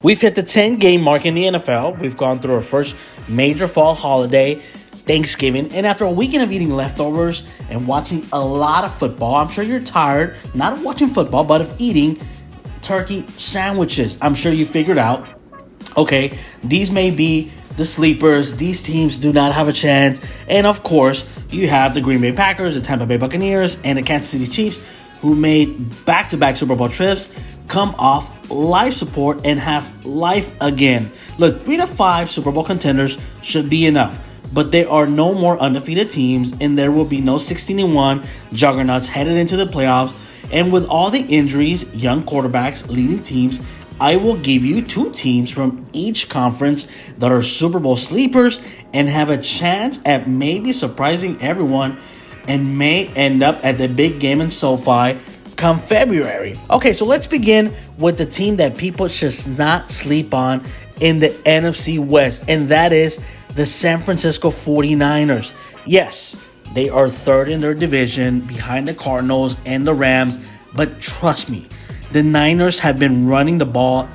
We've hit the 10-game mark in the NFL. We've gone through our first major fall holiday, Thanksgiving, and after a weekend of eating leftovers and watching a lot of football, I'm sure you're tired, not of watching football, but of eating turkey sandwiches. I'm sure you figured out, okay, these may be the sleepers. These teams do not have a chance. And of course, you have the Green Bay Packers, the Tampa Bay Buccaneers, and the Kansas City Chiefs, who made back-to-back Super Bowl trips, come off life support and have life again. Look, 3 to 5 Super Bowl contenders should be enough, but there are no more undefeated teams, and there will be no 16-1 juggernauts headed into the playoffs. And with all the injuries, young quarterbacks leading teams, I will give you 2 teams from each conference that are Super Bowl sleepers and have a chance at maybe surprising everyone and may end up at the big game in SoFi come February. Okay, so let's begin with the team that people should not sleep on in the NFC West, and that is the San Francisco 49ers. Yes, they are third in their division behind the Cardinals and the Rams, but trust me, the Niners have been running the ball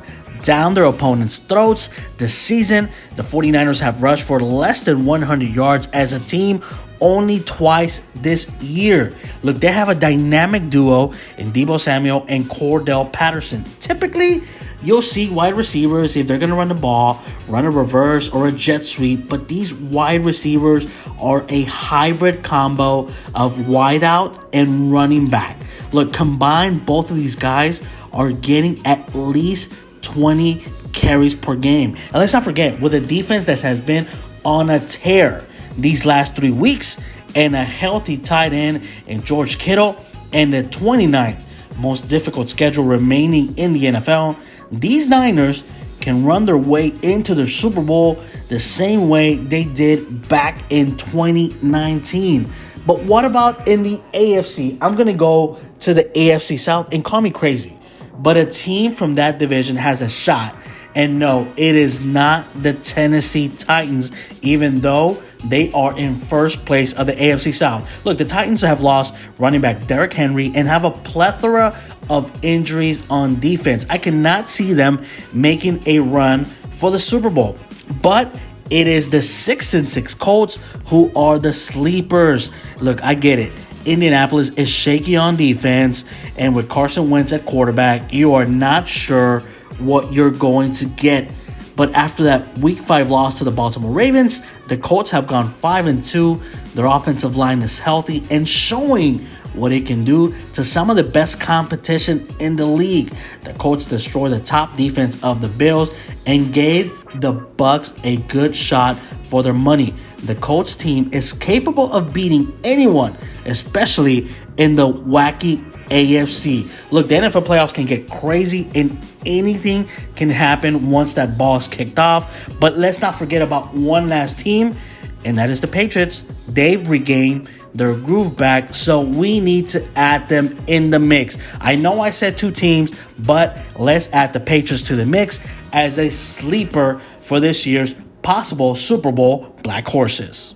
down their opponents' throats this season. The 49ers have rushed for less than 100 yards as a team only twice this year. Look, they have a dynamic duo in Deebo Samuel and Cordell Patterson. Typically, you'll see wide receivers, if they're going to run the ball, run a reverse or a jet sweep, but these wide receivers are a hybrid combo of wideout and running back. Look, combined, both of these guys are getting at least 20 carries per game. And let's not forget, with a defense that has been on a tear these last 3 weeks and a healthy tight end in George Kittle and the 29th most difficult schedule remaining in the NFL, these Niners can run their way into the Super Bowl the same way they did back in 2019. But what about in the AFC? I'm going to go to the AFC South, and call me crazy, but a team from that division has a shot. And no, it is not the Tennessee Titans, even though they are in first place of the AFC South. Look, the Titans have lost running back Derrick Henry and have a plethora of injuries on defense. I cannot see them making a run for the Super Bowl. But it is the 6-6 Colts who are the sleepers. Look, I get it. Indianapolis is shaky on defense, and with Carson Wentz at quarterback, you are not sure what you're going to get. But after that Week 5 loss to the Baltimore Ravens, the Colts have gone 5-2. Their offensive line is healthy and showing what it can do to some of the best competition in the league. The Colts destroyed the top defense of the Bills and gave the Bucs a good shot for their money. The Colts team is capable of beating anyone, especially in the wacky AFC. Look, the NFL playoffs can get crazy and anything can happen once that ball is kicked off. But let's not forget about one last team, and that is the Patriots. They've regained their groove back, so we need to add them in the mix. I know I said 2 teams, but let's add the Patriots to the mix as a sleeper for this year's possible Super Bowl Black Horses.